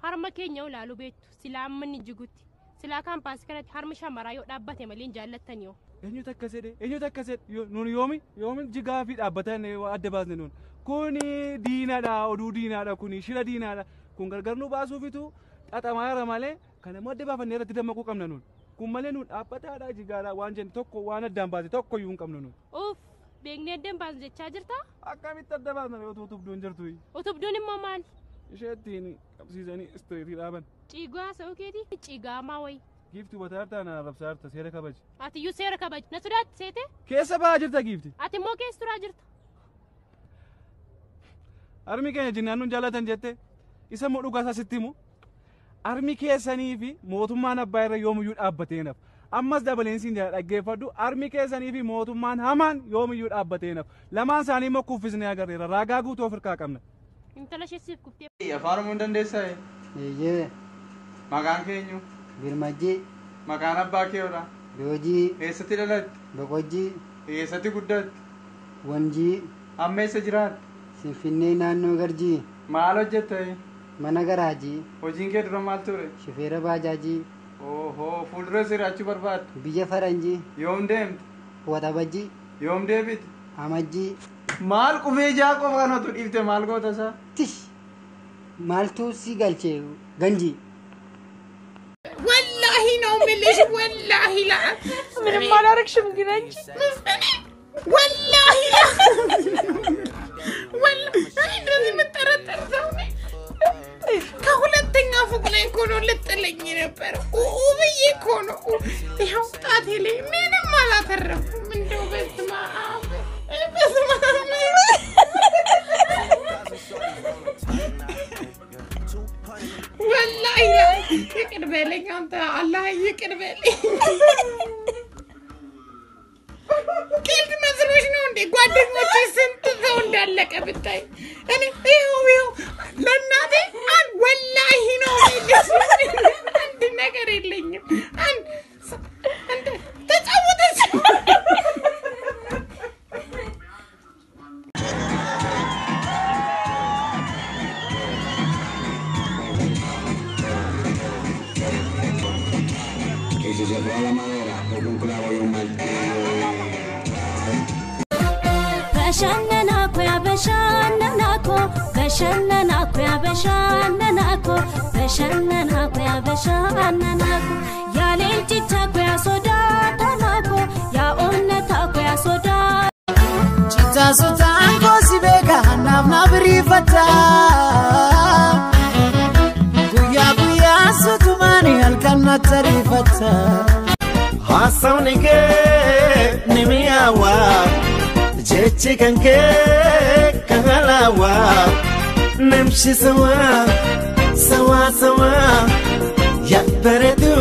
harma keenya ulaalu beektu silaa manni jigutti silaa kaampaas kanatti harma shamaraa yoo dhaabbate malee hin jaallattaniyo. Eenyu takka sedhe nun yoomi jigaa fi dhaabbatan adda baasne nun kuni diinaadha oduu diinaadha kuni shira diinaadha kun gargar nu baasuufitu xaxamaa jira malee kana immoo adda baafannee irratti dammaquu qabna nun kun malee nun dhaabbataadha jigaadha waan jennu tokko waan addaan baase tokko iyyuu hin qabnu nun. Beeknee addaan baasu jechaa jirta? Akkamitti adda baasna yoo utubduun jirtu? Utubduun immoo maal? Isheettiin qabsiisanii istooriitii dhaaban. Ciigaa sa'uu keetii? Ciigaamaa wayi. Giifti bataartaa na rabsaarta seera kabaji. Ati iyyuu seera kabaji. Na sodaatti seete? Keessa ba'aa jirta giifti. Ati immoo keessa turaa jirta. Armi keenya jinnaan nun jaallatan jette isa immoo dhugaa isaa sitti himu. Armi keessanii fi mootummaan abbaa irra yoomiyyuu dhaabbatee naaf. Ammas dabaleensiin dhaggeeffadhu armi keessanii fi mootummaan hamaan yoomiyyuu dhaabbatee naaf. Lamaan isaanii immoo kuffisnee agarreera. Raagaa guutuu of hirkaa qabna. Intala sheessiif kuftee. Afaan Oromoo dandeessaa? Eeyyee. Maqaan keenyu? Birmajjii. Maqaan abbaa keewudha? Doojii. Eessatti dhalatte? Boqojjii. Eessatti guddatte? Wanjii. Amma eessa jiraatte? Finfinnee naannoo Garjii. Maal hojjette? Mana garaajii. Hojiin kee dura maal ture? Shufeera baajaajii. Oho, fuuldura siraachuu barbaadde? Biyya Faranjii. Yoom deemte? Waxabajjii. Yoom deebite? Amajjii. Maal qubee ijaa qofa kanatu dhiifte maal goota isaa? Tish! Maaltu si galchee ganjii? والله نوم ليش والله لا من ما لاركش من جنج والله لا والله لازم ترتر زوني كهولتنا فوق لا يكونوا للتلقي نبر وبيكونوا يحطات لي من ما لا ترف من دو بس ما والله لا يقرب لك انت الله يقرب لي كيف مزروش نوندي ጓደኞቼ ስንት ሰው እንዳለቀ ብታይ እኔ ይው ለናቴ አን ወላሂ ነው አንድ ነገር የለኝም አንድ ተጫወተች se fue a la madera con un clavo y un martillo. Bashannana koya bashannana ko bashannana koya bashannana ko ya lelchita koya soda tanako ya onnata koya soda chita sota anko sibega namna brifata kuya sutumani alkanna tarifata hasawnike nimiyawa jechi kanke kangalawa nimshi sawa ya beredu